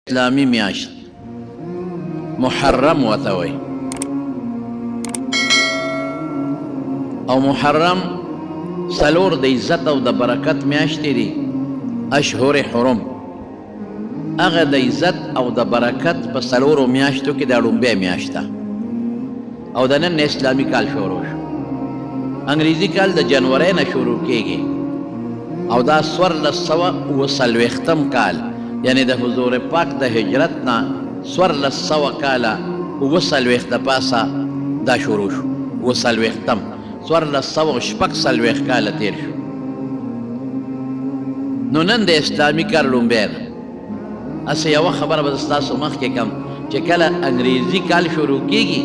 اسلامی میاشت محرم ورته وایي او محرم څلور د عزت او د برکت میاشتې دي اشهر حرم هغه د عزت او د برکت په څلورو میاشتو کې دا لومبۍ میاشت ده او د نن اسلامي کال شروع شو انګریزي کال د جنورۍ نه شروع کیږي او دا 1440 کال یعنی د حضور پاک د هجرت نه 1400 کاله 40 د پاسه دا شروع شو 1440 کاله تیر شو نو نن د اسلامي کال لومبۍ ده هسې یوه خبره به ستاسو مخکې کم چې کله انګریزي کال شروع کیږي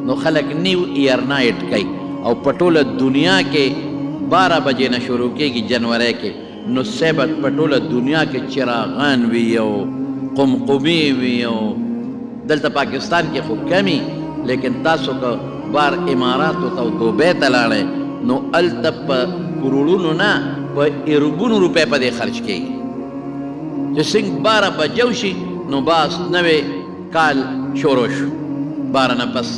نو خلک نیو ایئر نایټ کوي او په ټوله دنیا کې 12 بجې نه شروع کیږي جنورۍ کې نو سبت په ټوله دنیا کې چراغان وي او قمقمې وي او دلته پاکستان کې خو کمی لیکن تاسو که بار اماراتو ته او دوبۍ ته لاړئ نو هلته په کروړونو نه په اربونو روپۍ په دې خرچ کیږي چې څنګه 12 بجې وشي نو بس نوی کال شروع شو 12 نه پس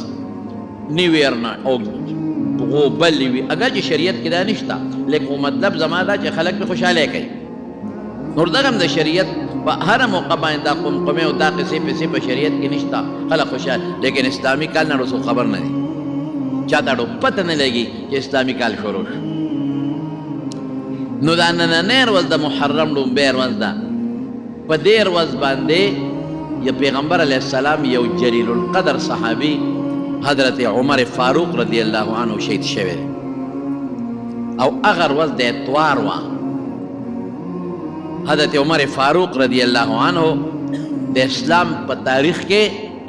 نیو ایئر نه او بل وي اگر چې شریعت کې دا نشته لیکن مطلب زما دا چې خلک په خوشحاله کوي نور دغه هم د شریعت په هر موقع باندې دا قمقمې او دا قصې پسې په شریعت کې نشته خلک خوشحال لیکن اسلامي کال نه رسو خبر نه دي چاته ډو پته نه لګي چې اسلامي کال شروع شو نو دا نننۍ ورځ د محرم لومبۍ ورځ ده په دې ورځ باندې یا پیغمبر علیه السلام یو جلیل القدر صحابي حضرت عمر فاروق رضی الله عنه شهید شوی او هغه ورځ د اتوار وه حضرت عمر فاروق رضی الله عنه د اسلام په تاریخ کې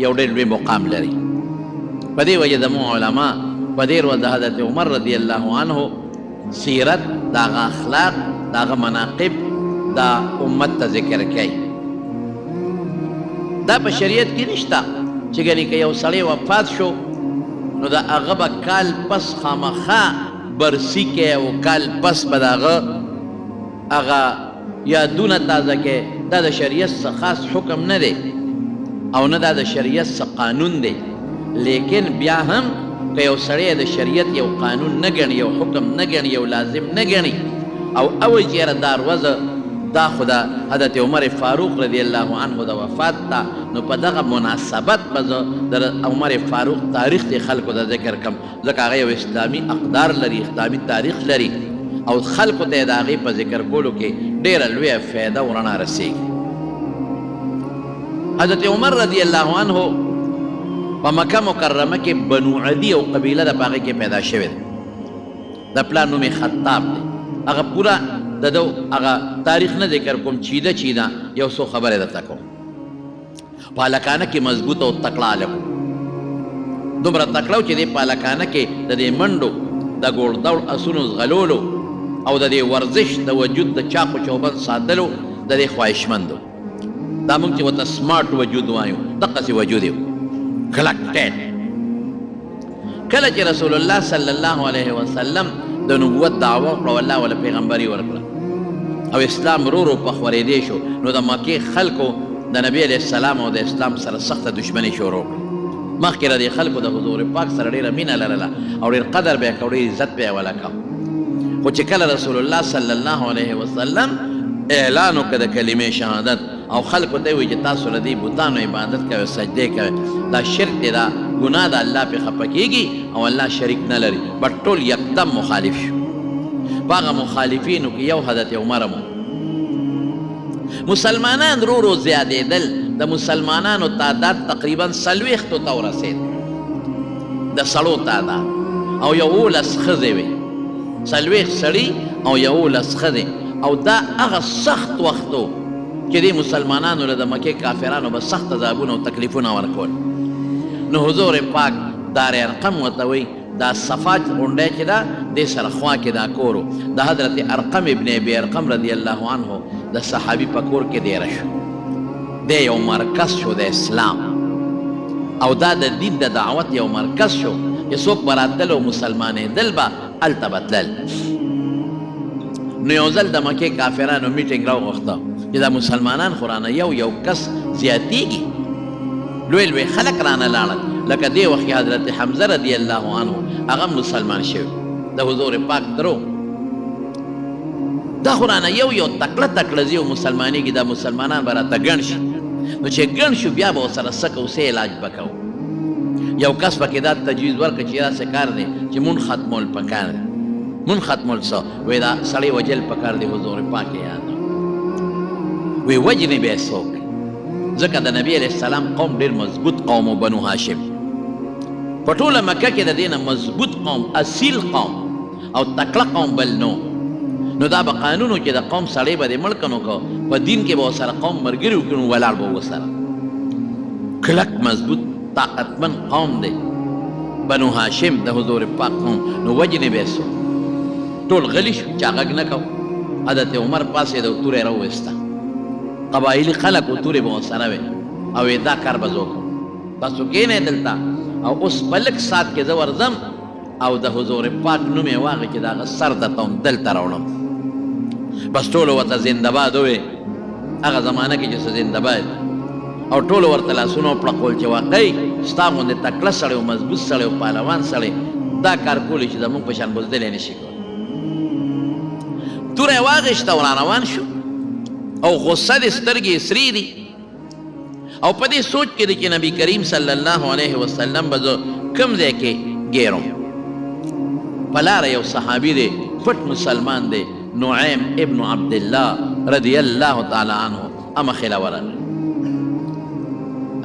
یو ډېر لوی مقام لري په دې وجه زموږ علما په دې ورځ د حضرت عمر رضی الله عنه سیرت د هغه اخلاق د هغه مناقب دا امت ته ذکر کوي دا په شریعت کې نشته چې ګنې که یو سړی وفات شو نو د هغه به کال پس خامخا برسی کې او کال پس به د هغه یادونه تازه کې دا د شریعت څه خاص حکم نه دی او نه دا د شریعت څه قانون دی لیکن بیا هم که یو سړی د شریعت یو قانون نه ګڼي یو حکم نه ګڼي یو لازم نه ګڼي او اوی چې یاره دا ورځ دا خو د حضرت عمر فاروق رضی الله عنه د وفات ته نو په دغه مناسبت به زه د عمر فاروق تاریخ د خلکو د ذکر کم ځکه هغه یو اسلامي اقدار لري اسلامي تاریخ لري او خلکو ته د هغې په ذکر کولو کې ډېره لویه فایده او رڼا رسېږي حضرت عمر رضی الله عنه په مکه مکرمه کې بنو عدي او قبیله د په هغې کې پیدا شوې ده د پلار نوم خطاب دی هغه پوره د دو هغه تاریخ نه ذکر کوم چیده چیده یو څو خبرې درته کوم په هلکانه کې مضبوط او تکړه هلک دومره تکړه و چې دې په هلکانه کې د دې منډو د ګوړدوړ اسونو ځغلولو او د دې ورزش د وجود د چاقو چوبند ساتلو د دې خواهشمندو دا موږ چې ورته سمارټ وجود وایو دقسې وجود یو کلک ټیټ کله چې رسول الله صلی الله علیه وسلم د نبوت دعوه وکړه او الله وله پیغمبري ورکړه او اسلام ورو ورو په خورېدی شو نو د مکې خلکو د نبي علیه السلام او د اسلام سره سخته دشمني شروع کړه مخکې د دې خلکو د حضور پاک سره ډېره مینه لرله او ډېر قدر به یې کوه ډېر عزت به یې ولکه خو چې کله رسول الله صلی الله علیه وسلم اعلان وکړه د کلمې شهادت او خلکو ته یې وایي چې تاسو له دې بوتانو عبادت کوئ سجدې کوئ دا شرک دی دا ګناه ده الله پې خفه کېږي او الله شریک نه لري بټ ټول یکدم مخالف شو په هغه مخالفینو کې یو حضرت عمر هم مسلمانان رو رو زیادېدل د مسلمانانو تعداد تقریبا 40 ته ورسېد د سړو تعداد او 11 ښځې وې 40 سړي او 11 ښځې او دا هغه سخت وخت و چې دې مسلمانانو له د مکې کافرانو به سخت عذابونه او تکلیفونه ورکول نو حضور پاک دار ارقم ورته وایي دا صفا غونډی چې ده دې سره خوا کې دا کور د حضرت ارقم ابن ابي ارقم رضی الله عنه د صحابي په کور کې دیره شو دی یو مرکز شو د اسلام او دا د دین د دعوت یو مرکز شو چې څوک به راتلل او مسلمانېدل به هلته به تلل نو یو ځل د مکې کافرانو میټینګ راوغوښته چې دا مسلمانان خو رانه یو کس زیاتیږي. لوی لوی خلک رانه لاړل، لکه دې وخت کې حضرت حمزه رضی الله عنه هغه مسلمان شوی د حضور پاک درو. دا خو رانه یو یو تکړه تکړه ځي او مسلمانېږي، دا مسلمانان به راته ګڼ شي. نو چې ګڼ شو بیا به ورسره څه کوو، څه علاج به کوو. یو کس پکې دا تجویز ورکړه چې داسې کار دی چې مون ختمول پکار دی. مون ختمول څه وایي دا سړی وجل پکار دی حضور پاک یې یاد وی وجنې به یې څوک، ځکه د نبي علیه السلام قوم ډېر مضبوط قوم و بنو هاشم. په ټوله مکه کې د دې نه مضبوط قوم، اصیل قوم او تکړه قوم بل نو. نو دا به قانون و چې د قوم سړی به دې مړ که نو که په دین کې به ورسره قوم ملګري وکړي نو ولاړ به ورسره. کلک مضبوط طاقتمن قوم دی بنو هاشم د حضور پاک قوم. نو وجنې به یې څوک، ټول غلي شو، چا غږ نه کو. حضرت عمر پاسېده او توره یې راوویسته، قبایلي خلک و تورې به ورسره وې او دا کار به زه وکړم، تاسو کښېنئ دلته او اوس په لږ ساعت کې زه ورځم او د حضور پاک نوم یې واخلئ چې د هغه سر درته هم دلته راوړم. بس ټولو ورته زندهباد ووې، هغه زمانه کې چې څه زندهباد، او ټولو ورته لاسونه وپړقول چې واقعي ستا غوندې تکړه سړی او مضبوط سړی او پهلوان سړی دا کار کولی چې زموږ په شان بزدلی نه شي کولی. توره یې واخېسته او راروان شو او غصه دې سترګې سرې دي او په دې سوچ کې دی چې نبي کریم صلی الله علیه وسلم به زه کوم ځای کې ګیرم. په لاره یو صحابي دی پټ مسلمان دی، نعیم ابن عبدالله رضی الله تعالی عنه مخې له ورغی.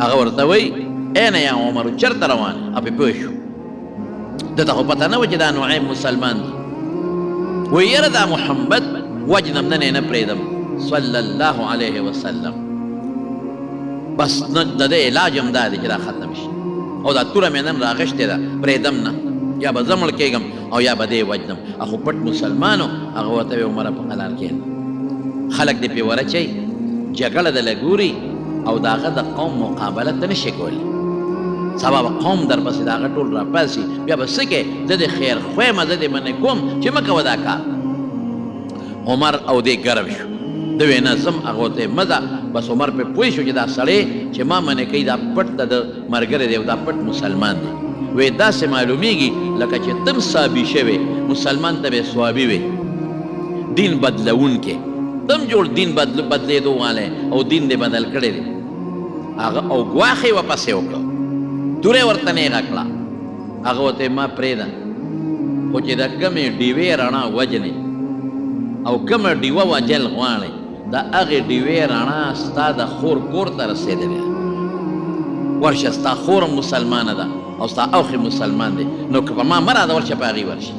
هغه ورته وایي این یا عمر چېرته روان یې؟ پې پوه شو، دته خو پته نه وه چې دا نعیم مسلمان دی. وایي یاره دا محمد وجنم نن یې نه پرېږدم صلی الله علیه وسلم. بس د دې علاج هم دا دی چې دا ختم شي او دا توره مې نن راغښتې ده پرېږدم نه، یا به زه مړ کېږم او یا به دې وجنم. خو پټ مسلمان و. هغه ورته وایي عمره په قلار کښېنه، خلک دې پې ورچوي، جګړه دله ګوري او د هغه د قوم مقابله ته نه شي کولی. سبا به قوم در پسې د هغه ټول راپاسي، بیا به څه کوې؟ زه دې خیر خویم، زه دې منې کوم چې مه کوه دا کار. عمر او دې ګرم شو، د وی نه ځم، هغه ورته مه ځه. بس عمر پې پوه شو چې دا سړی چې ما منې کوي دا پټ د ملګری دی او دا پټ مسلمان دی. وی داسې معلومیږي لکه چې تم صابي شوی، مسلمان ته به صوابي وي، دین بدلونکی تم جوړ دین بدلېدو والی او دین دې بدل کړی دی. هغه او ګواښ یې ورپسې وکړه، توره یې ورته نیغه کړه. هغه ورته ما پرېږده، خو چې د کمې ډیوې رڼا وجنې او کومه ډیوه وجل غواړې، د هغې ډیوې رڼا ستا د خور کور ته رسېدلې. ورشه ستا خور هم مسلمانه ده او ستا اوښې مسلمان دی، نو که په ما مه راځه ورشه په هغې ورشي.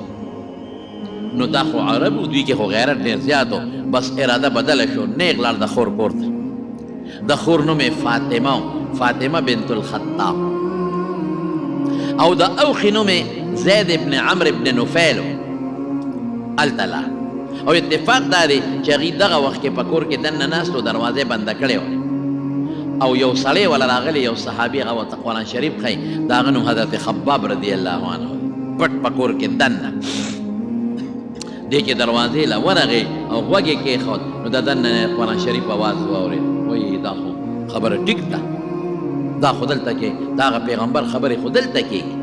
نو دا خو عرب و، دوی کې خو غیرت ډېر زیات و. بس اراده بدله شو، نیغ لاړ د خور کور ته. د خور نوم یې فاطمه و، فاطمه بنت الخطاب، او د اوښې نوم یې زید ابن عمرو ابن نفیل و. هلته لاړ او اتفاق دا دی چې هغې دغه وخت کې په کور کې دننه ناست و، دروازې بنده کړې وه او یو سړی ولا راغلی، یو صحابي، هغه ورته قرآن شریف ښایي. د هغه نوم حضرت خباب رضی الله عنه، پټ په کور کې دننه. دې چې دروازې له ورغې او غوږ یې کېښود، نو د دننه قرآن شریف اواز واورېد. وایي دا خو خبره ټیک ده، دا خو دلته کې د هغه پیغمبر خبرې خو دلته کېږي،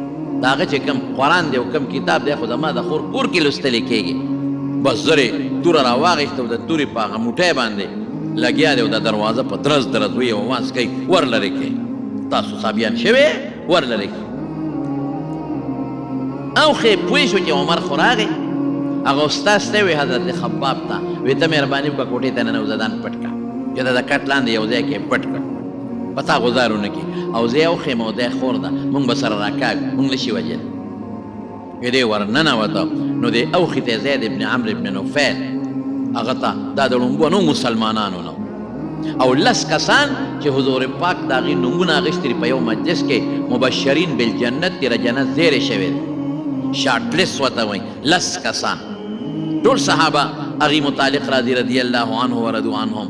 د هغه چې کوم قرآن دی او کوم کتاب دی خو زما د خور کور کې لوستلی کېږي. بس زر یې توره راواغېسته او د تورې په هغه موټی باندې لګیا دی او د دروازه په درز درز وی اواز کوي ور لرې کړئ، تاسو صابیان شوې ور لرې کړئ. اوښې پوه شو چې عمر خو راغی، هغه استاد ته وی حضرت خباب ته وی ته مهرباني وکړه کوټې ته ننوځه، ځان پټ کړه چې د کټ لاندې یو ځای کې پټ کړه، په تا ګزار ونه کړي. او زه یې اوښې مو دی خور ده، مونږ به سره راکاږ، مونږ نه شي وجلی. دې ور ننوته، نو دې اوښې ته زید ابن عمرو ابن نفیل، هغه ته دا د لومبنو مسلمانانو نه او 10 کسان چې حضور پاک د هغې نومونه اخیستي په یو مجلس کې مبشرین بالجنت دي، د جنت زیری شوی دی، شارټ لیست ورته وایي. 10 کسان ټول صحابه هغې متعلق راځي رضی الله عنه ورضو عنهم،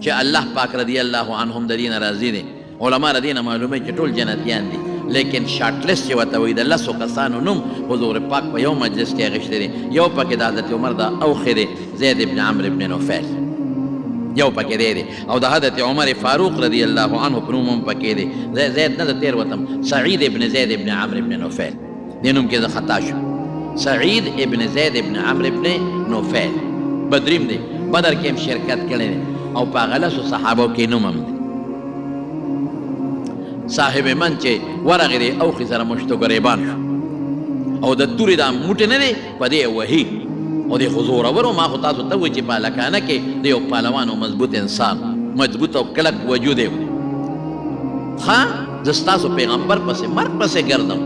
چې الله پاک رضی الله عنهم د دې نه راضي دی. علما د دې نه معلوموي چې ټول جنتیان دي، لیکن شارټ لیست چې ورته وایي د 10 کسانو نوم حضور پاک په یو مجلس کې اخیستی دی. یو پکې د حضرت عمر د اوښې دی، زید ابن عمرو ابن نفیل. یو پکې دی او د حضرت عمر فاروق رضی الله عنه په نوم هم پکې دی زید نه د تیر وتم سعید ابن زید ابن عمرو ابن نوفل دې نوم کې زه خطا شو سعید ابن زید ابن عمرو ابن نوفل بدریم دی بدر کې هم شرکت کړی دی او په هغه لسو صحابو کې نوم هم دی صاحب من چې ورغې دی اوښې سره مشتو ګریبان شو او د تورې دا موټې نه دی په دې وهي او دی خو زورور ما خو تاسو ته وایي چې په هلکانه کې د یو پهلوان او مضبوط انسان مضبوط او کلک وجود یې ښه زه ستاسو پیغمبر پسې مرګ پسې ګرځم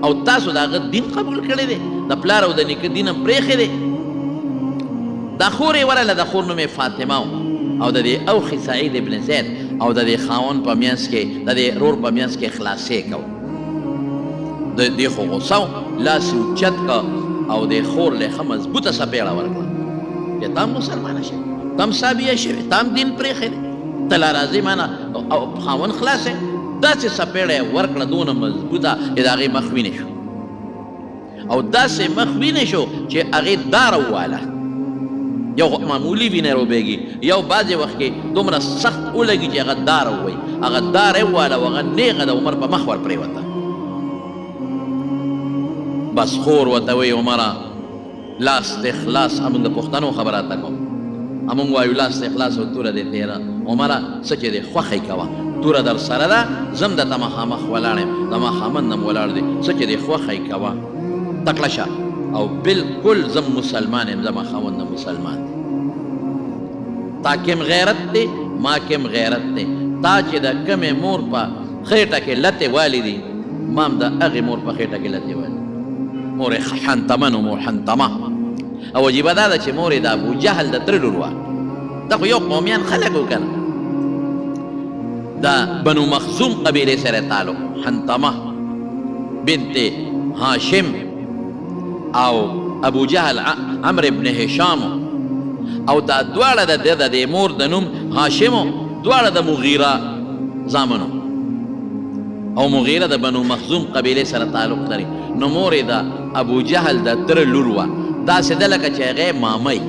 او تاسو د هغه دین قبول کړی دی د پلار او د نیکه دین هم پرېښی دی دا خور یې ورله د خور نوم یې فاطمه او د دې اوښې سعید ابن زید او د دې خاوند په منځ کې د دې رور په منځ کې خلاصې کو د دې خو غوسه لاس یې اوچت که او د خور له ښه مضبوطه سپېړه ورکړه چې تا هم مسلمانه شوې تا هم صابیه شوې تا هم دین پرېښی دی ته لا راځې مانه او خاوند خلاص یې داسې سپېړه یې ورکړه دونه مضبوطه چې د هغې مخ وینې شو او داسې مخ وینې شو چې هغې داره وواله یو معمولي وینه روبېږي یو بعضې وخت کې دومره سخت ولګي چې هغه داره ووایي هغه داره یې وواله او هغه نیغه د عمر په مخ ور پرېوته بس خور ورته وایي عمره لاس د اخلاص همونږ د پښتنو خبره ته کوم همونږ وایو لاس د اخلاص او توره دې تېره عمره څه چې دې خوښی کوه توره در سره ده زم درته مخامخ ولاړ یم زما خاوند هم ولاړ دی څه چې دې خوښی کوه تکړه شه او بالکل زم مسلمان یم زما خاوند هم مسلمان دی تا کم غیرت دی ما کم غیرت دی تا چې د کمې مور په خېټه کې لتې والی دي ما هم د هغې مور په خېټه کې لتې والی مور یې حنتمه نوم حنتمه او عجیبه دا ده چې مور یې د ابوجهل د تره لور وه دا خو یو قومیان خلک و که نه د بنو مخزوم قبیلې سره تعلق حنتمه بنت هاشم او ابو جهل عمرو ابن هشام او دا دواړه د دې مور د نوم هاشم دواړه د مغیره زامنو او مغیره د بنو مخزوم قبیلې سره تعلق لري نو مور یې د ابو جهل د تره لور وه داسې ده لکه چې هغې مامۍ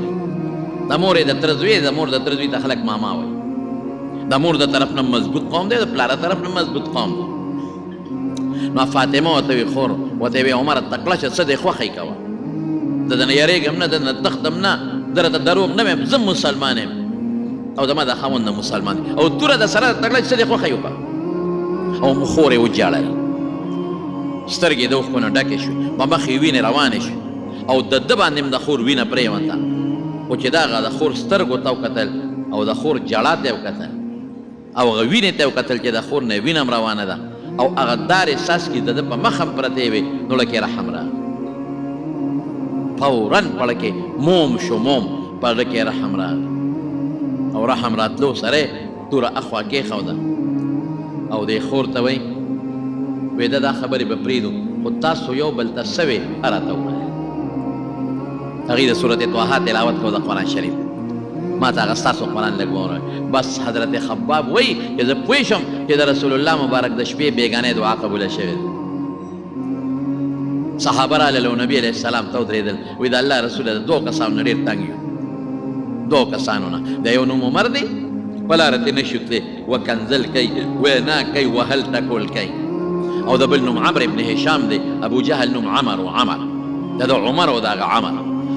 د مور یې د تره زوی د مور د تره زوی ته خلک ماما وایي د مور د طرف نه مضبوط قوم دی د پلاره طرف نه مضبوط قوم دی نو فاطمه ورته وي خور ورته وي عمره تکړه شه څه دې خوښی کوه د ده نه یېرېږم نه د نه تښتم نه د راته دروغ نه ویم زه مسلمان یم او زما د خاوند نه مسلمان دی او توره د سره تکړه څه دې خوښی وکړه او خور یې وجاړل سترګې د اوښکو نه ډکې شوې په مخ یې وینې روانې شوې او د ده باندې هم د خور وینه پرېوته خو چې د هغه د خور سترګو ته وکتل او د خور جړا ته وکتل او هغه وینې ته وکتل چې د خور نه وینه هم روانه ده او هغه دار احساس کړي د ده په مخ هم پرتې وې نو لکې رحم راغی فورا په کې موم شو موم په زړه کې رحم راغی او رحم راتلو سره توره اخوا کېښوده او دې خور ته وایي وی دا خبرې به پرېږدو خو تاسو یو بل ته څه وې راته ووایه هغې د صورت طه تلاوت کو د قرآن شریف ما ته هغه ستاسو قرآن لږ ووایه بس حضرت خباب وایي چې زه پوه شم چې د رسول الله مبارک د شپې بیګانې دعا قبوله شوې ده صحابه راغلل او نبي علیه السلام ته ودرېدل وایي د الله رسوله د دوه کسانو نه ډېر تنګ یو دوه کسانو نه د یو نوم عمر دی په لاره ترې نه شو تللی وکنځل کوي وینا کوي وهل ټکول کوي او د بل نوم عمرو ابن هشام دی ابو جهل نوم عمر د ده عمر او د هغه عمر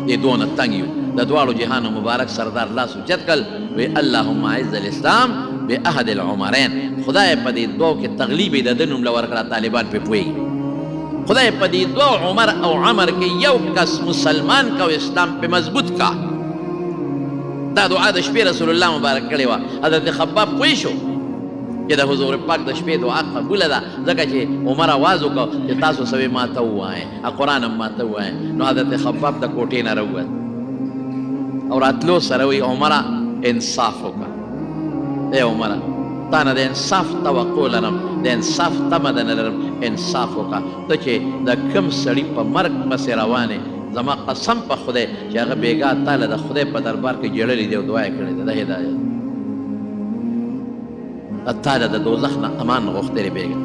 دې دونه تنګ یو د دواړو جهانو مبارک سردار لاس اوچت کړل وی اللهم اعز الاسلام باحد العمرین خدای په دې دوو کې تغلیب یې د ده نوم له ورکړه طالبان پرې پوهېږي خدای په دې دوو عمر او عمر کې یو کس مسلمان کا او اسلام پې مضبوط کا دا دعا د شپې رسول الله مبارک کړې وه حضرت خباب پوه شو چې د حضور پاک د شپې دعا قبوله ده ځکه چې عمر آواز وکړ چې تاسو سوې ما ته ووایئ قرآن هم ما ته ووایئ نو حضرت خباب د کوټې نه راووت او راتلو سره وایي عمره انصاف وکړه ای عمره تا نه د انصاف توقع لرم د انصاف تمه نه لرم انصاف وکړه ته چې د کوم سړي په مرګ پسې روانې زما قسم په خدای چې هغه بېګا تا له د خدای په دربار کې ژړلي دی او دعا یې کړې ده د هدایت تا له د دوزخ نه امان غوښتلی بېګا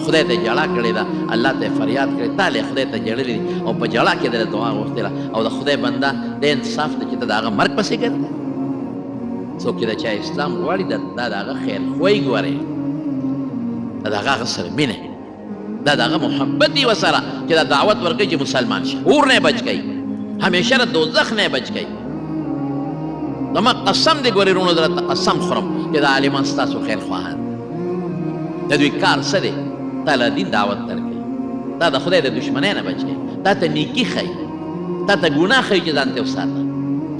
خدای ته جړا کړې ده الله ته فریاد کړې تا له خدای ته ژړلي دي او په جړا کې د دعا غوښتله او د خدای بنده د انصاف ده چې ته د هغه مرګ پسې ګرځې څوک چې د چا اسلام غواړي دا د هغه خیر خوی ګورئ، دا د هغه سره مینه، دا د هغه محبت دی ورسره چې دا دعوت ورکوي چې مسلمان شي، اور نه بچ کوي، همیشه د دوزخ نه بچ کوي. زما قسم دی ګورې وروڼو درته قسم خورم چې دا عالمان ستاسو خیر خواهان د دوی کار څه دی؟ تا له دین دعوت درکوي، تا د خدای د دشمنۍ نه بچ کوي، تا ته نیکي ښایي، تا ته ګناه ښایي چې ځان ته وساته،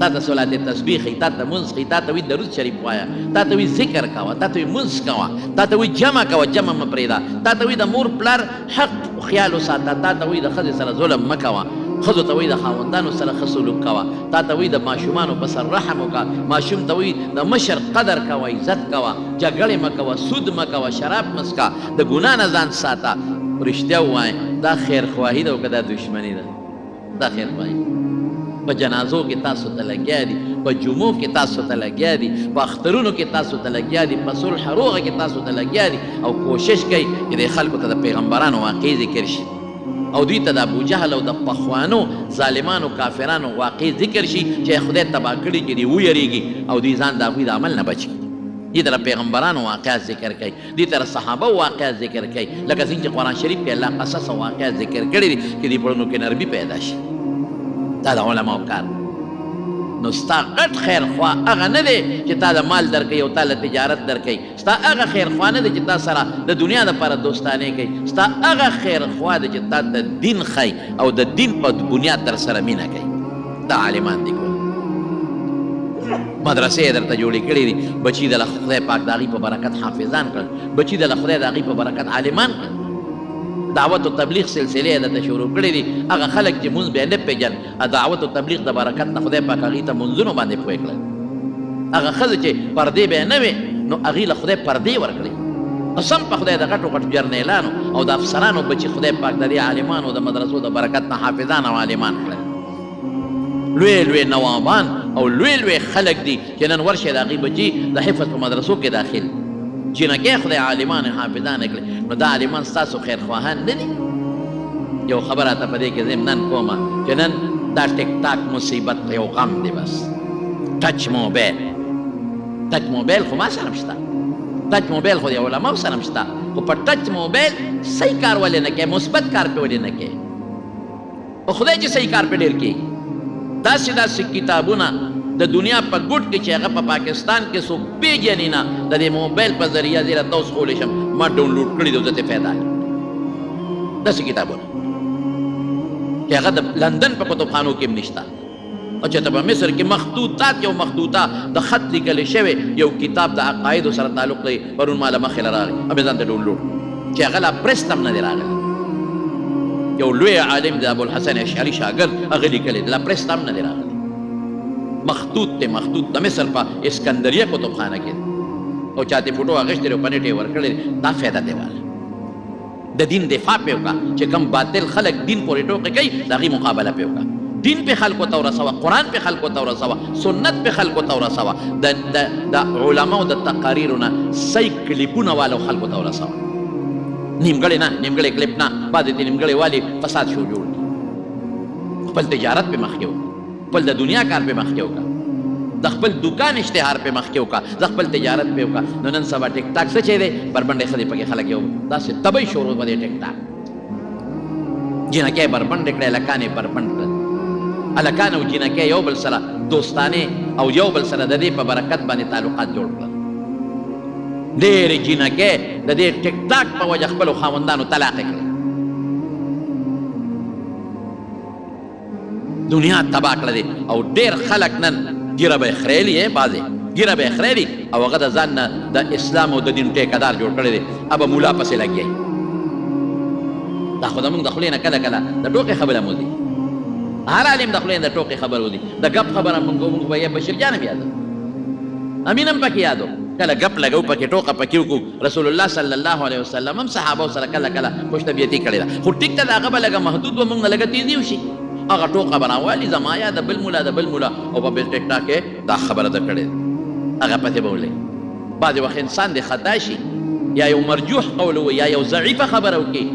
تا ته صلات تسبیح ښایي، تا ته مونځ ښایي، تا ته وایي درود شریف وایه، تا ته وایي ذکر کوه، تا ته وایي مونځ کوه، تا ته وایي جمع کوه، جمع مه پرېږده، تا ته وایي د مور پلار حق خیال وساته، تا ته وایي د ښځې سره ظلم مه کوه، ښځو ته وایي د خاوندانو سره ښه سلوک کوه، تا ته وایي د ماشومانو په سر رحم وکړه، ماشوم ته وایي د مشر قدر کوه، عزت کوه، جګړې مه کوه، سود مه کوه، شراب مه څښه، د ګناه نه ځان ساته. رښتیا ووایه دا خیرخواهي ده او که دا دشمني ده؟ دا خیرخواهي. په جنازو کې تاسو ته لګیا دي، په جمعو کې تاسو ته لګیا دي، په اخترونو کې تاسو ته لګیا دي، په صلح روغه کې تاسو ته لګیا دي، او کوشش کوي چې د خلکو ته د پیغمبرانو واقعي ذکر شي، او دوی ته د ابوجهل او د پخوانو ظالمانو کافرانو واقعي ذکر شي چې خدای تباه کړي چې دوی ویریږي او دوی ځان د هغوی د عمل نه بچ کړي. دې ته د پیغمبرانو واقعات ذکر کوي، دې ته د صحابه واقعات ذکر کوي، لکه څنګه چې قرآن شریف کې الله قصص او واقعات ذکر کړي دي چې دې پړونو کې نرمي پیدا شي. دا د علماو کار. نو ستا غټ خیر خوا هغه نه دی چې تا د مال درکوي او تا له تجارت درکوي، ستا هغه خیر خوا نه دی چې تا سره د دنیا دپاره دوستانې کوي، ستا هغه خیر خوا دی چې تا د دین ښایي او د دین په بنیاد در سره مینه کوي. دا عالمان دي ګوره، مدرسې یې درته جوړې کړې دي، بچي د خدای پاک د هغې په برکت حافظان کړل، بچي د خدای د هغې په برکت عالمان کړل. دعوت و تبلیغ سلسلې یې درته شروع کړې دي، هغه خلک چې مونځ بیا نه پېژن، دعوت و تبلیغ د برکت نه خدای پاک هغې ته مونځونو باندې پوه کړل. هغه ښځې چې پردې بیا نه وې نو هغې له خدای پردې ورکړې. قسم په خدای د غټو غټو جرنیلانو او د افسرانو بچي خدای پاک د دې عالمانو د مدرسو د برکت نه حافظان او عالمان کړل. لوی لوی نوابان او لوی لوی خلک دي چې نن ورشئ د هغې بچي د حفظ په مدرسو کې داخل جنکې خدای عالمان حافظان کړي. نو دا عالمان ستاسو خیرخواهان نه دي؟ یو خبره ته په دې کې ضمناً کومه چې نن دا ټیک ټاک مصیبت یو غم دی، بس ټچ موبایل خو ما سره هم شته، ټچ موبایل خو د علماو سره هم شته، خو په ټچ موبایل صحیح کار ولې نه کوې، مثبت کار پې ولې نه کوې؟ خو خدای چې صحیح کار پې ډېر کوي. داسې داسې کتابونه د دنیا په ګوټ کې چې هغه په پاکستان کې څوک پېژني نه، د دې موبایل په ذریعه زه راته اوس کولی شم ما ډاونلوډ کړي دي او زه ترې فایده اخلم. داسې کتابونه چې هغه د لندن په کتابخانو کې هم نشته، او چې ته په مصر کې مخطوطات یو مخطوطه د خط لیکلی شوی یو کتاب د عقایدو سره تعلق دی، پرون ما له مخې له راغی او مې ځان ته ډاونلوډ چې هغه لا پرست هم نه دی راغلی. یو لوی عالم د ابوالحسن اشعري شاګرد هغه لیکلی دی، لا پرست هم نه دی راغلی. مخطوط ته مخطوط د مصر په اسکندریه کتابخانه کې او چاته فوټو اخیستې او پنیټې ورکړې. دا فایده دی واله د دین دفاع پې وکړه چې کوم باطل خلک دین پورې ټوقې کوي د هغې مقابله پې وکړه. دین په خلکو ته ورسوه، قرآن په خلکو ته ورسوه، سنت په خلکو ته ورسوه، د علماو د تقاریرو نه صحیح کلیپونه والو خلکو ته ورسوه. نیمګړې نه، نیمګړې کلیپ نه، بعضې د نیمګړې والي فساد شو جوړ کړي. خپل تجارت په مخکې وکړه، خپل د دنیا کار په مخکې وکړه، د خپل دکان اشتهار په مخکې وکړه، د خپل تجارت په وکړه. نو نن سبا ټیک ټاک څه شی دی؟ بربنډې ښځې پکې خلک یو داسې تبۍ شروع به دی ټیک ټاک. جنکۍ بربنډې کړې، هلکانې بربنډ کړل. هلکان او جنکۍ یو بل سره دوستانې او یو بل سره د دې په برکت باندې تعلقات جوړ کړل. ډېرې جنکۍ د دې ټیک ټاک په وجه خپلو خاوندانو طلاقې کړې. دنیا تباه کړه دی او ډېر خلک نن ګیره به یې خریلي بعضې ګیره به یې خریلي او هغه د ځان نه د اسلام او د دین ټیکهدار جوړ کړی دی، ابه مولا پسې لګیایي. دا خو زمونږ د خولې نه کله کله د ټوکې خبره مو دي، هر عالم د خولې نه د ټوکې خبر ودي، د ګپ خبره مونږ به یې بشیر جان هم یادو، امین هم پکې یادو، کله ګپ لګو پکې ټوکه پکې وکړو. رسول الله صلی الله علیه وسلم هم صحابو سره کله کله خوش طبیعتي کړې ده، خو ټیک ته د هغه به لږه محدود و، مونږ نه لږه تیزي وشي. هغه ټوکه به راوالي زما یا د بل مولا د بل مولا او په ټیک ټاک کې دا خبره ده کړې، هغه پسې به ولې. بعضې وخت انسان د خطا شي، یا یو مرجوح قول ووایي، یا یو ضعیفه خبره وکړي،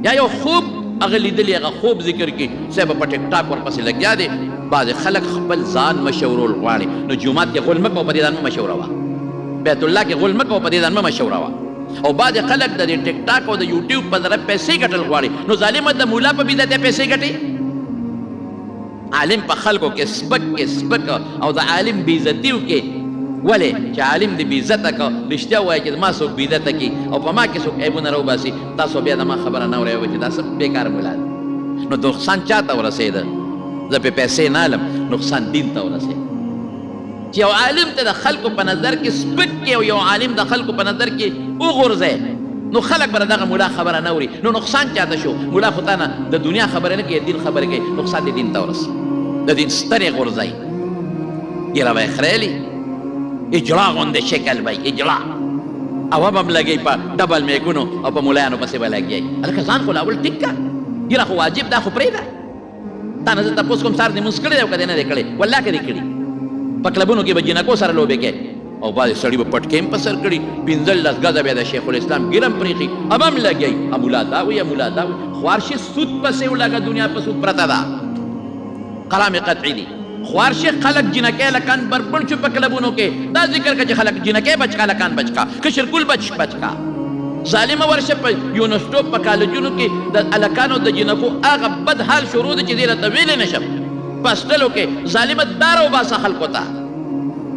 یا یو خوب هغه لیدلي هغه خوب ذکر کړي، صاحب په ټیک ټاک ورپسې لګیا دی، بعضې خلک خپل ځان مشورول غواړي نو جومات کې غول مه کوه په دې ځان مه مشوروه بیت الله کې غول مه کوه په دې ځان مه مشوروه او بعضې خلک د دې ټیک ټاک او د یوټیوب په ذره پیسې ګټل غواړي نو ظالمه د مولا په بدعت یې پیسې ګټي عالم په خلکو کې سپک او د عالم بېعزتي وکړي ولې چې عالم دې بېعزته که رښتیا ووایي چې ما څوک بېعزته کړي او په ما کې څوک عیبونه راوباسي تاسو بیا د ما خبره نه اورئ چې دا څه بېکاره مولا دی نو نقصان چا ته ورسېده زه پې پیسې نه الم نقصان دین ته ورسېد چې یو عالم ته د خلکو په نظر کې سپک کې او یو عالم د خلکو په نظر کې وغورځئ نو خلک به دغه مولا خبره نه اوري نو نقصان چاته شو مولا خو تا نه د دنیا خبره نه کوي دین خبره کوي نقصان دې دین ته ورسي د دین سترې غورځئ ګیره به یې خریلي اجړا غوندې شکل به اجړا او به هم لګئ په ډبل میکونو او په ملایانو پسې به لګیئ هلکه ځان خو لاول ټیک که ګیره خو واجب دا خو پرېږده تا نه زه تپوس کوم سهار دې مونځ کړی دی او که دې نه دی کړی والله که دې کړي په کلبونو کې به جنکو سره لوبې کوې او بعضې سړي به پټکې هم په سر کړي 15 ګزه بیا د شیخ الاسلام ګیره هم پرېښي اب هم لګیئ امولا دا وي امولا دا وي خوارشي سود پسې ولګه دنیا په سود پرته ده کلام قطعي دي خوارشي خلک جنکۍ لکان بربړ شو په کلبونو کې دا ذکر که چې خلک جنکۍ بچکا لکان بچکا کشرګل بچکا ظالمه ورشه په یونیورسټو په کالجونو کې د هلکانو د جنکو هغه بد حال شروع دی چې دې راته ویلی نه شم په هسټلو کې ظالمه دا راوباسه خلکو ته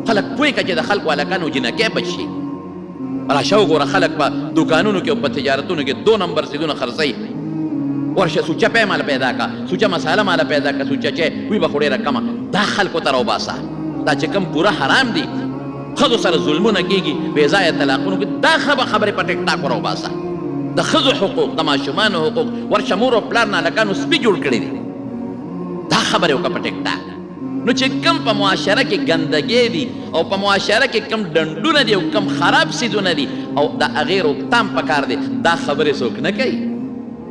خلک پوه که چې د خلکو هلکانو جنکۍ بچ شي راشه وګوره خلک په دوکانونو کې او په تجارتونو کې 2 نمبر سیدونه خرڅوي ورشه سوچه پی ماله پیدا کا سوچه مساله ماله پیدا کا سوچه چې وی به خو ډېره کمه دا خلکو ته راوباسه دا چې کوم پوره حرام دي ښځو سره ظلمونه کېږي بې ځایه طلاقونو کې دا خبرې په ټیک ټاک راوباسه د ښځو حقوق د ماشومانو حقوق ورشه مور او پلار نه هلکانو سپي جوړ کړي دي دا خبرې وکړه په ټیک ټاک نو چې کم په معاشره کې ګندګۍ دي او په معاشره کې کم ډنډونه دي او کم خراب څیزونه دي او د هغې روکتام پکار دی دا خبرې څوک نه کوي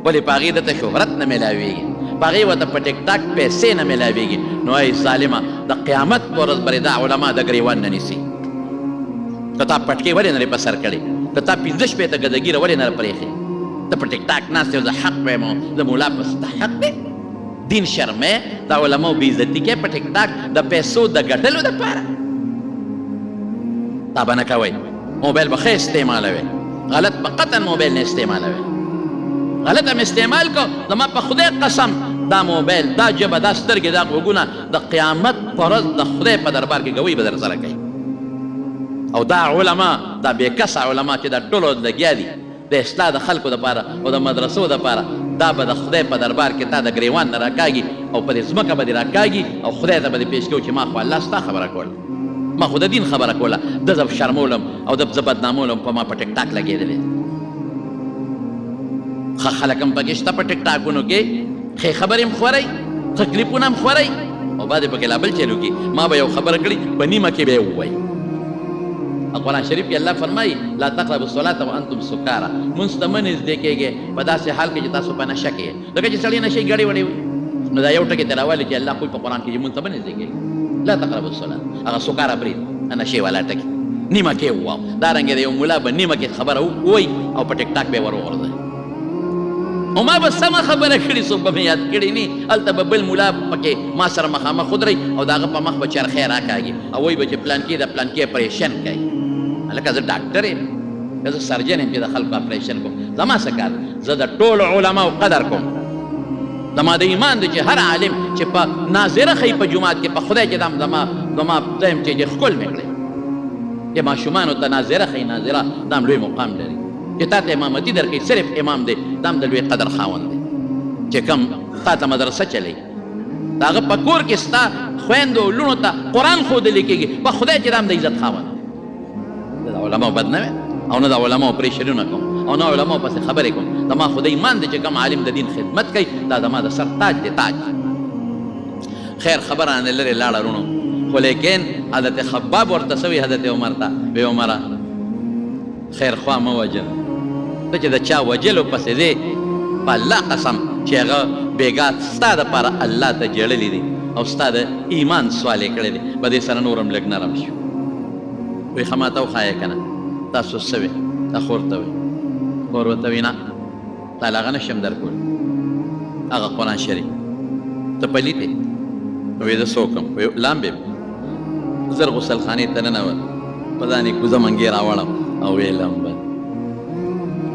ولې په هغې دته شهرت نه میلاویږي په هغې ورته په ټیک ټاک پیسې نه میلاویږي نو ای ظالمه د قیامت په ورځ برې دا علما د ګریوان نه نیسي که تا پټکې ولې نه په سر کړې که تا 15 شپېته ګدګیره ولې نه پرېښې ته په ټیک ټاک ناست یو زه حق وایم د مولا پس ته حق دی دین شرمې د علماو بېعزتي کې په ټیک ټاک د پیسو د ګټلو دپاره دا به نه کوئ موبایل به ښه استعمالوئ غلط به قطعا موبایل نه استعمالوئ غلط هم استعمال کو زما په خدای قسم دا موبایل دا ژبه دا سترګې دا غوږونه د قیامت په ورځ د خدای په دربار کې ګوی به در سره کوي او دا علما دا بېکسه علما چې دا ټولو لګیا دي د اصلاح د خلکو دپاره او د مدرسو دپاره دا به د خدای په دربار کې تا د ګریوان نه راکاږي او په دې ځمکه به دې راکاږي او خدای ته به دې پیش کوو چې ما خو الله ستا خبره کوله ما خو د دین خبره کوله ده زه شرمولم او ده زه بدنامولم په ما په ټیک ټاک لګېدلی ښه خلک هم پکې شته په ټیک ټاکونو کې ښې خبرې هم خورئ ښه کلیپونه هم خورئ او بعدې پکې لا بل چل وکړي ما به یو خبره کړي په نیمه کې به یې ووایي قرآن شریف کې الله فرمایي لا تقربوا الصلاة وانتم سکارا مونځ ته مه نږدې کېږئ په داسې حال کې چې تاسو په نشه کې لکه چې سړی نشئ ګړې وړې وي نو دا یو ټکي ته راولي چې الله خو په قرآن کې چې مونځ ته مه نږدې کېږئ لا تقربوا الصلاة هغه سکارا برید نشې والا ټکي نیمه کې وواو دارنګې د یو ملا به نیمه کې خبره ووایي او په ټیک ټاک به یې ور وغورځوي او ما به سمه خبره کړې څوک به مې یاد کړي نه هلته به بل ملا پکې ما سره مخامخ ودرئ او د هغه په مخ به چرخی راکاږي او وایي به چې پلانکي د پلانکي اپریشن کوي هلکه زه ډاکټر یم که زه سرجن یم چې د خلکو اپریشن کوم زما څه کار زه د ټولو علماو قدر کوم زما د ایمان دی چې هر عالم چې په ناظره ښیي په جومات کې په خدای چې دا زما زه یم چې ښکل مې کړی چې ماشومانو ته ناظره ښیي ناظره دا هم لوی مقام لري چې تا ته امامتي درکوي صرف امام دی دا هم د لوی قدر خاوند دی چې کوم تا ته مدرسه چلی د هغه په کور کې ستا خویندو لوڼو ته قرآن ښودلی کېږي په خدای چې دا هم د عزت خاوند د علماو بد نه او نه د علماو پریشرونه کوم او نه علماو پسې خبرې کوم زما خو د ایمان دی چې کوم عالم د دین خدمت کوي دا زما د سر تاج دی تاج خیر خبره نه لرې لاړه رونو خو لیکن حضرت خباب ورته سوي حضرت عمر ته وی عمره خیر خوا مه وجل ته چې د چا وجلو پسې دی په الله قسم چې هغه بېګا ستا دپاره الله ته جړلي دي او ستا د ایمان سوال یې کړی دی په دې سره نور هم لږ نرم شو وی ښه ماته وښایه که نه تاسو څه وې دا خور ته وی خور ورته وي نه تا له هغه نه شم درکولی هغه قرآن شریف ته پلیت یې وې د څوکم لامبې زر غسل خانې ته ننوت په ځان یې کوزه منګې راوړم او ویې لمبل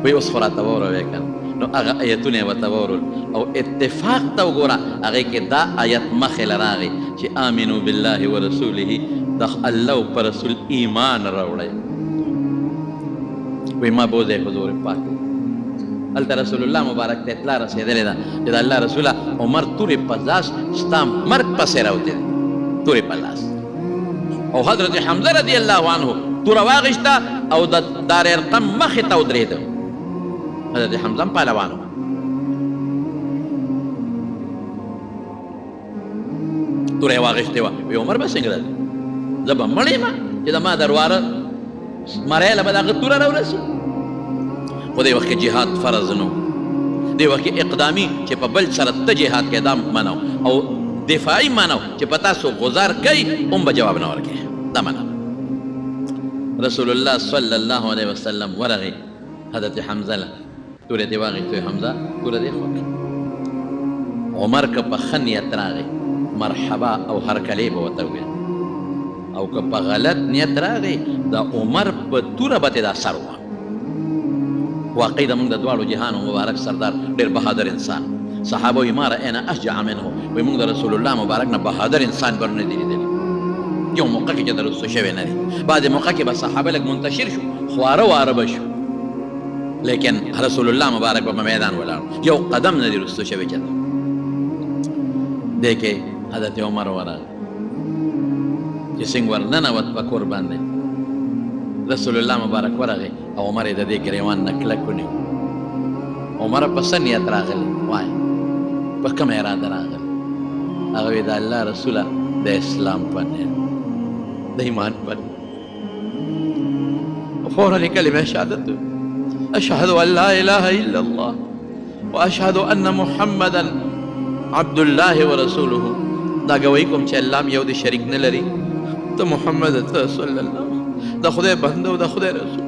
وی اوس خو راته واوروې که نو هغه ایتونه یې ورته واورول او اتفاق ته وګوره هغې کې دا آیت مخې له راغی چې آمنو بالله ورسوله د الله په رسول ایمان راوړئ وی ما بوځئ حضور پاک هلته رسول الله مبارک ته اطلاع رسېدلې ده چې د الله رسوله عمر تورې په لاس ستا مرګ پسې راوتی دی تورې په لاس او حضرت حمزه رضی الله عنه توره واغېسته او د دار ارقم مخې ته ودرېده حضرت حمزه هم پهلوان و توره یې واغېستې وه وی عمر به څنګه راځي زه به مړ یم چې د ما درواره مری له به دغه توره راورسي خو دې وخت کې جهاد فرض نه و دې وخت کې اقدامي چې په بل سره ته جهاد کې دا منو او دفاعي منو چې په تاسو غزار کوي هم به جواب نه ورکوي دا منو رسول الله صلی الله علیه وسلم ورغی حضرت حمزه له تورې دې واغېستې حمزه توره دې خوښ عمر که په ښه نیت راغی مرحبا او هرکلی به ورته وویل او که په غلط نیت راغی د عمر په توره به دا سر وه واقعي د موږ د دواړو جهانو مبارک سردار ډېر بهادر انسان صحابه وایي ما رأینا اشجع منه وایي موږ د رسول الله مبارک نه بهادر انسان بر نه دی لیدلی یو موقع کې چې د رسو شوی نه دی بعد موقع کې به صحابه لږ منتشر شو خواره واره به شو لیکن رسول الله مبارک په میدان ولاړ یو قدم نه دی رسو شوی چې دی کې حضرت عمر ورغی چې څنګه ورننوت په کور باندې رسول الله مبارک ورغی او عمر یې د دې ګریوان نه کلک ونیو عمر په څه نیت راغلی وایي په کومه اراده راغلی هغه وی د الله رسوله د اسلام په نیت د ایمان په فورا کلمه شهادت اشهد ان لا اله الا الله واشهد ان محمدا عبد الله ورسوله دا گواہی کوم چې الله یو د شریک نه لري ته محمد صلی الله د خدای بنده او د خدای رسول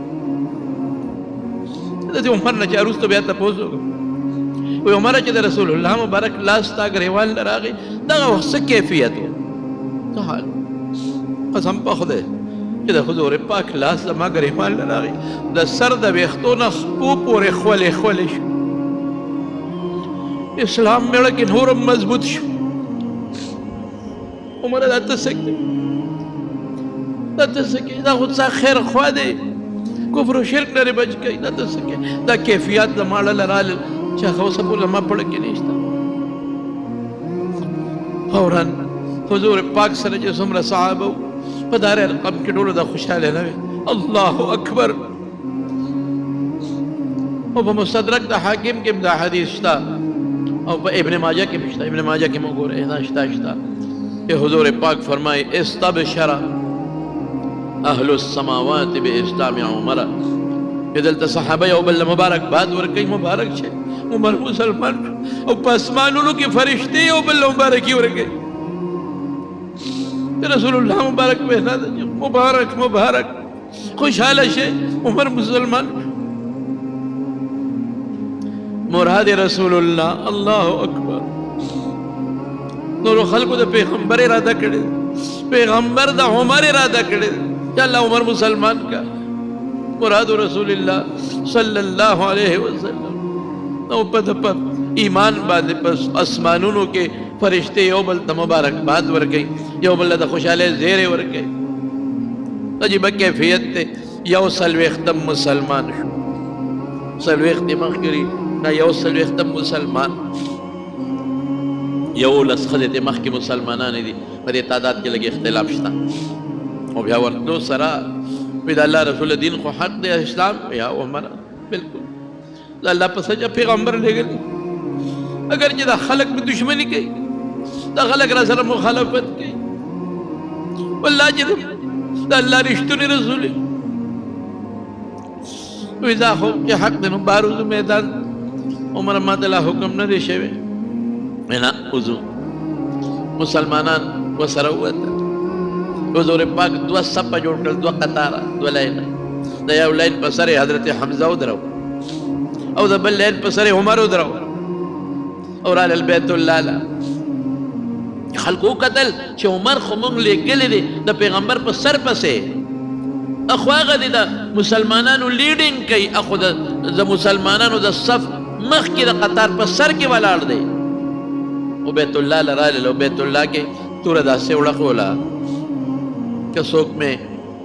د دې عمر نه چې وروسته بیا تپوس وکړو وایي عمره چې د رسول الله مبارک لاس تا ګریوان له راغی دغه وخت څه کیفیت و څه حال قسم په خدای چې د حضور پاک لاس زما ګریوان له راغی د سر د ویښتو نه خپو پورې خولې خولې شو اسلام میړه کې نورم مضبوط شو عمره دا ته څه دا ته څه کوي دا خو څه خیر خوا دی کفر و شرک لرې بچ کوي دا ته څه کوي دا کیفیات زما له رالل چې هغه اوسه پورې زما پړه کې نشته فوراً حضور پاک سره چې څومره صحابه وو په دار ارقم کې ټولو دا خوشحاله نه وي الله اکبر او په مستدرک د حاکم کې دا حدیث شته او په ابن ماجه کې شته ابن ماجه کې موږ ګورئ دا شته کہ حضور پاک فرمائے استبشر اہل السماوات باسلام عمر کہ دلتا صحابہ یو بل مبارک بات ورکی مبارک چھے عمر مسلمان او پاسمانونو کی فرشتے یو بل مبارکی ورکی رسول اللہ مبارک بہنا دا مبارک مبارک خوشحال چھے عمر مسلمان مراد رسول اللہ اللہ اکبر نور خلقو دا پیغمبر ارادہ کرے پیغمبر دا عمر ارادہ کرے یا اللہ عمر مسلمان کا مراد رسول اللہ صلی اللہ علیہ وسلم نو پد پد ایمان بعد پس اسمانونو کے فرشتے یو بل تا مبارک بات ورگئی یو بل تا خوشحالے زیرے ورگئی عجیبہ کیفیت تے یو سلویختم مسلمان شو سلویخت مخگری نا یو سلویختم مسلمان یو لس خدت مخ کی مسلمانان دی پر تعداد کے لگے اختلاف شتا او بیا ورتلو سرا بید اللہ رسول دین خو حق دے اسلام یا عمر بالکل اللہ پسجا پیغمبر لے گلی اگر جدا خلق میں دشمنی کی دا خلق را سر مخالفت کی واللہ جدا دا اللہ رشتونی رسولی ویزا خو کہ حق دنو باروز میدان عمر مات اللہ حکم نہ دے شوے اینا اوزو مسلمانان و سروتا حضور پاک دو سپا جوڑ کر دو قطارا دو لائن دا یو لائن پسر حضرت حمزہ درو او دا بل لائن پسر عمر درو اور آل البیت اللہ خلکو وکتل چې عمر خو موږ لېږلی دی د پیغمبر په سر پسې اخو هغه دی د مسلمانانو لیډینګ کوي اخو د مسلمانانو د صف مخکې د قطار په سر کې ولاړ دی او بیت الله لرالل او بیت الله کې توره داسې وړخوله که څوک مې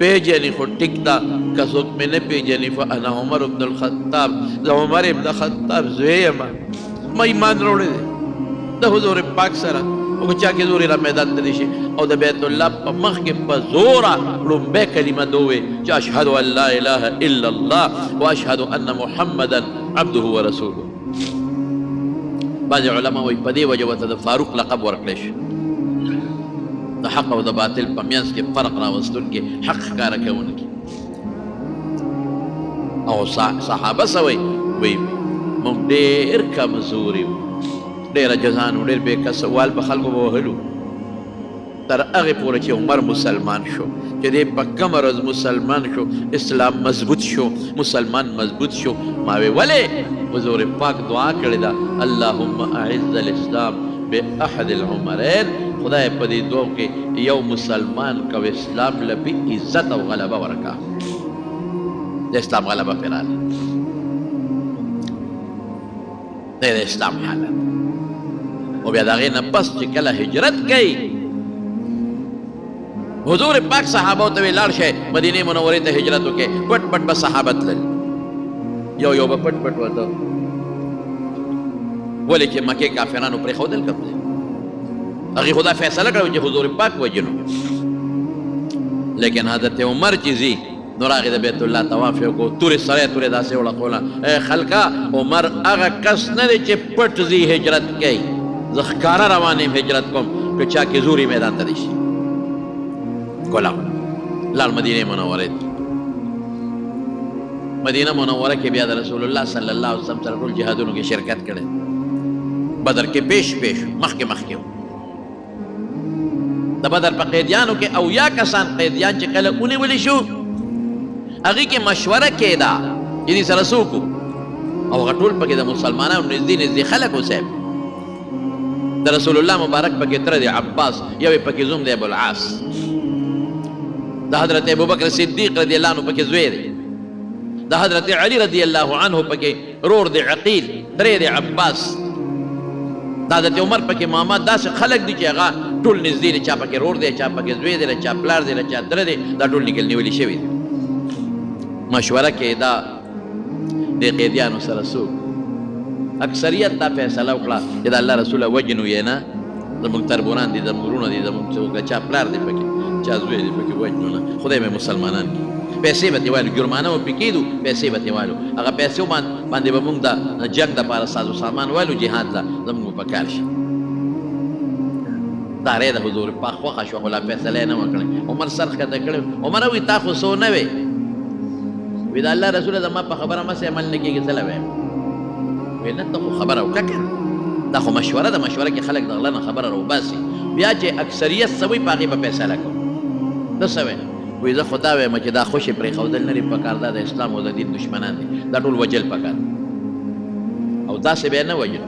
پیژني خو ټیک ده که څوک مې نه پیژني فانا عمر بن الخطاب زه عمر بن خطاب زوی یم ما ایمان راوړی دی د حضور پاک سره او که چا کې زوري را میدان ته دي شي او د بیت الله په مخ کې په زوره لومبۍ کلمه ده ووایي چې اشهد ان لا اله الا الله واشهد ان محمدا عبده ورسوله بعضې علما وایي په دې وجه ورته د فاروق لقب ورکړی شي د حق او د باطل په منځ کې فرق راوستونکي حق ښکاره کوونکي او صحابه څه وایي موږ ډېر کمزوري وو ډېره جزان و ډېر بې کسه وال به خلکو به وهلو تر هغې پورې چې عمر مسلمان شو چې دی په کومه ورځ مسلمان شو اسلام مضبوط شو مسلمان مضبوط شو ما وی ولې حضور پاک دعا کړې ده اللهم اعز الاسلام باحد العمرین خدای په دې دوه کې یو مسلمان کو اسلام لپی عزت او غلبه ورکا د اسلام غلبه پرې راغله د اسلام حالت او بیا د هغې نه پس چې کله هجرت کوي حضور پاک صحابو ته وی لاړ شئ مدینې منورې ته هجرت وکړئ پټ پټ به صحابه تلل یو به پټ پټ ورته ولې چې مکې کافرانو پرېښودل که هغې خو دا فیصله کړه چې حضور پاک وجنو لیکن حضرت عمر چې ځي نو راغې د بیت الله طواف یې وکړو تورې سړی تورې داسې وړقوله ای خلکه عمر هغه کس نه دی چې پټ ځي هجرت کوي زه ښکاره روان یم هجرت کوم که چا کې زوري میدان ته دی شي ګولا لاړ مدینې منورې مدینه منوره کې بیا د رسول الله صلی الله علیه وسلم سره ټول جهادونو کې شرکت کړی بدر کې پیش مخکې د بدر په قیدیانو کې اویا کسان قیدیان چې کله ونیولی شو هغې کې مشوره کېده چې دې سره څوک او هغه ټول پکې د مسلمانانو نږدې خلک و صاحب د رسول الله مبارک پکې تره دی عباس یو یې پکې زوم دی ابوالعاص د حضرت ابوبکر صدیق رضی الله عنه پکې زوی دی د حضرت علی رضی الله عنه پکې رور دی عقیل ترې دی عباس د حضرت عمر پکې ماما داسې خلک دي چې هغه ټول نږدې دی چا پکې رور دی چا پکې زوی دی چا پلار دی چا تره دی دا ټول نیولي شوي دي مشوره کېده د قیدیانو سره څوک اکثریت دا فیصله وکړه چې د الله رسوله وجنو یې نه زموږ تربوران دي زموږ وروڼه دي زموږ څوک چا پلار دی پکې چا زوی دی پکې وجنو نه خدای مې مسلمانان کړي پیسې به ترې وایلو جرمانه به پرې کېدو پیسې به ترې وایلو هغه پیسې باندې به موږ د جنګ دپاره سازو سامان وایلو جهاد ته زموږ به په کار شي دا رې د حضور پاک خوښه شوه خو لا فیصله یې نه وه کړې عمر سر ښکته کړی عمر وایي تا خو څو نه وې وی د الله رسوله زما په خبره مسې عمل نه کېږي څه له وایم وی نه ته خو خبره وکړه که دا خو مشوره ده مشوره کې خلک د غله نه خبره راوباسي بیا چې اکثریت څه وایي په هغې به فیصله کوو ته څه وایې وی زه خو دا وایم چې دا خوشې پرېښودل نه دي پکار دا د اسلام او د دین دشمنان دي دا ټول وجل پکار او داسې به یې نه وجلو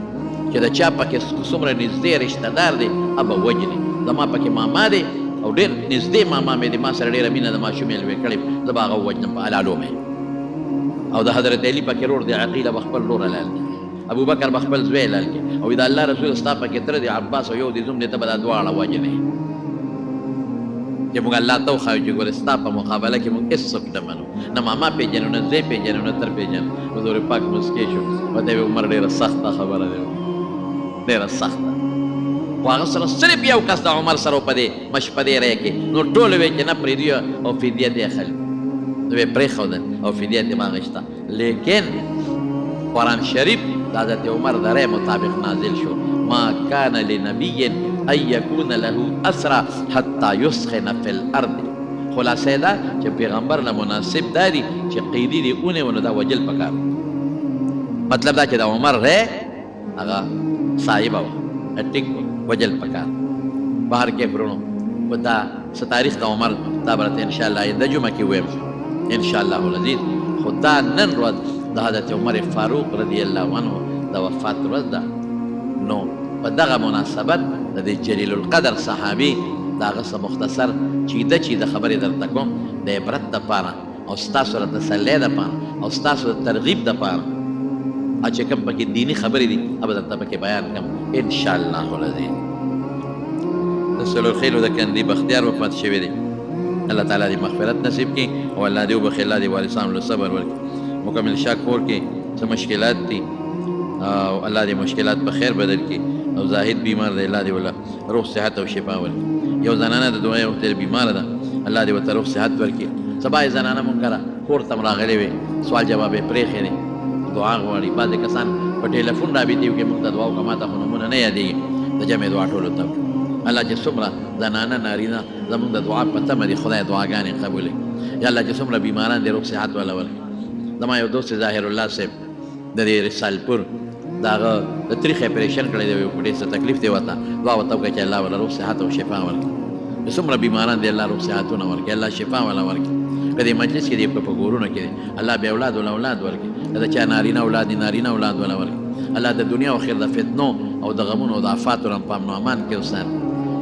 چې د چا پکې څومره نږدې رشته دار دی هغه به وجلي زما پکې ماما دی او ډېر نږدې ماما مې د ما سره ډېره مینه د ماشومې لوی کړې زه به هغه ووجنم په علالو مې او د حضرت علي پکې رور دی عقیله به خپل روره لال کړي ابوبکر به خپل زوی لال کړي او د الله رسول ستا پکې تره دی عباس او یو د زوم دی ته به دا دواړه وجنې چې موږ الله ته وښایو چې ګوره ستا په مقابله کې موږ هېڅوک نه منو نه ماما پېژنو نه زوی پېژنو نه تر پېژنو حضور پاک مسکې شو ورته یې عمر ډېره سخته خبره دی ډېره سخته خو هغه سره صرف یو کس د عمر سره په دې مشپدې رایې کې نو ټول وایي چې نه پرېږدي او فدیه دې اخلي نو یې پرېښودل او فدیه دې ما اخیسته لیکن قرآن شریف د حضرت عمر د رایې مطابق نازل شو ما کان لنبي ان یکون له اسرى حتی یسخن فی الارض خلاصه دا چې پیغمبر له مناسب دا دي چې قیدي دې ونیو نو دا وجل پکار مطلب دا چې د عمر رایې هغه صاحبه وه ټیک وجل پکار بهر کې برونو و دا څه تاریخ د عمر دا به راته انشاءالله آینده جمعه کې ویم انشاءالله العزیز خو دا نن ورځ د حضرت عمر فاروق رضی الله عنه د وفات ورځ ده نو په دغه مناسبت د دې جلیل القدر صحابي د هغه څه مختصر چې د خبرې درته کوم د عبرت دپاره او ستاسو د تسلی دپاره او ستاسو د ترغیب دپاره چې کوم پکې دیني خبرې دي هغه درته پکې بیان کړم انشاءالله العظیم. د څلور خیلو د کندي بختیار وفات شوی دی. الله تعالی دې مغفرت نصیب کړي او الله دې وبخښي، الله دې وارثانو له صبر ورکړي. مکمل شاه کور کې څه مشکلات دي او الله دې مشکلات په خیر بدل کړي. او زاهد بیمار دی، الله دې ولا روح صحت او شفا ورکړي. یو زنانه د دعا وخت بیماره ده، الله دې ورته روح صحت ورکړي. سبا یې زنانه مونږ کره کور ته راغلې وې، سوال جواب یې پرېښی دی، دعا غواړي. بعضې کسان په ټلیفون رابطې وکړي، موږ ته دعا وکړه، ما ته خو نومونه نه یادېږي د جمع دعا ټولو ته. الله چې څومره زنانه نارینه زمونږ د دعا په تمه دي، خدای دعاګانې قبولوي. یا الله چې څومره بیماران دي روغ صحت والا ورکړي. زما یو دوست ظاهر الله صاحب د دې رسالپور د هغه د تریخ اپریشن کړی دی، په ډېر څه تکلیف دی ورته، دعا ورته وکړه چې الله والا روغ صحت او شفا ورکړي. چې څومره بیماران دي الله روغ صحتونه ورکړي، الله شفا والا ورکړي. که دې مجلس کې دې په کورونو کې الله بې اولاد ولا اولاد ورکړي، که د چا نارینه اولاد دي نارینه اولاد ولا ورکړي. الله د دنیا او آخر د فتنو او د غمونو او د آفاتو نه په امن و امان کې وساتي.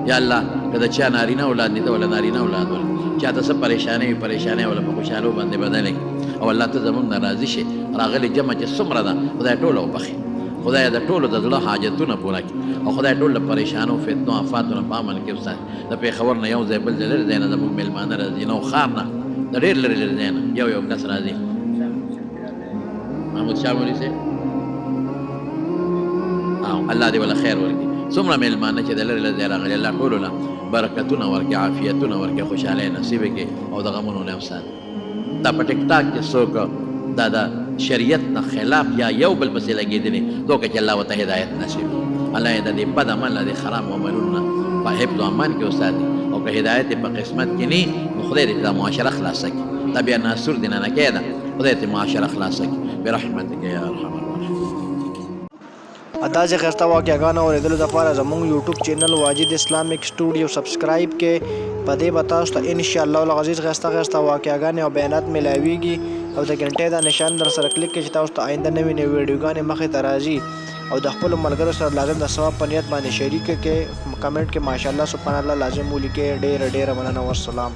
یا الله که د چا نارینه اولاد دي ته ولا نارینه اولاد ورکړي، چا ته څه پریشانۍ وي پریشانۍ ولا په خوشحالو باندې بدلې کړي. او الله ته زمونږ نه راضي شي. راغلې جمع چې څومره ده خدای ټوله وبخي، خدای د ټولو د زړه حاجتونه پوره کړي، او خدای ټول له پریشانو فتنو آفاتو نه په امن کې وساتي. د پېښور نه یو ځای بل ځای لرې ځای نه زمونږ مېلمانه راځي، نو ښار نه د ډېر لرې لرې ځای نه یو کس راځي. محمود شاه مولي صاحب الله دې ولا خیر ورکړي. څومره مېلمانه چې د لرې لرې ځای راغلي، الله ټولو له برکتونه ورکړي، عافیتونه ورکړي، خوشحالۍ نصیب کړي او د غمونو نه وساتي. دا په ټیک ټاک کې څوک دا د شریعت نه خلاف یا یو بل پسې لګېدلي دوکه چې الله ورته هدایت نصیب کړي. الله یې د دې بد عمل نه د خراب عملونو نه په حفظ و امان کې وساتي. او که هدایت یې په قسمت کې نه نو خدای دې دا معاشره خلاصه کړي. دا بیا ناصر دې نه کېده، خدای دې معاشره خلاصه کړي برحمتک یا ارحم الراحمین. داسې ښایسته واقعګانو اورېدلو دپاره زموږ یوټیوب چینل واجد اسلامیک سټوډیو سبسکرایب کې. په دې به تاسو ته انشاءالله العزیز ښایسته واقعګانې او بیانات میلاویږي. او د ګنټې دا نشان در سره کلیک کړئ چې تاسو ته آینده نوې ویډیوګانې مخې ته راځي. او د خپلو ملګرو سره لازم د ثواب په نیت باندې شریک کړئ. کمنټ کې ماشاءالله سبحان الله لازم ولیکئ. ډېره مننه والسلام.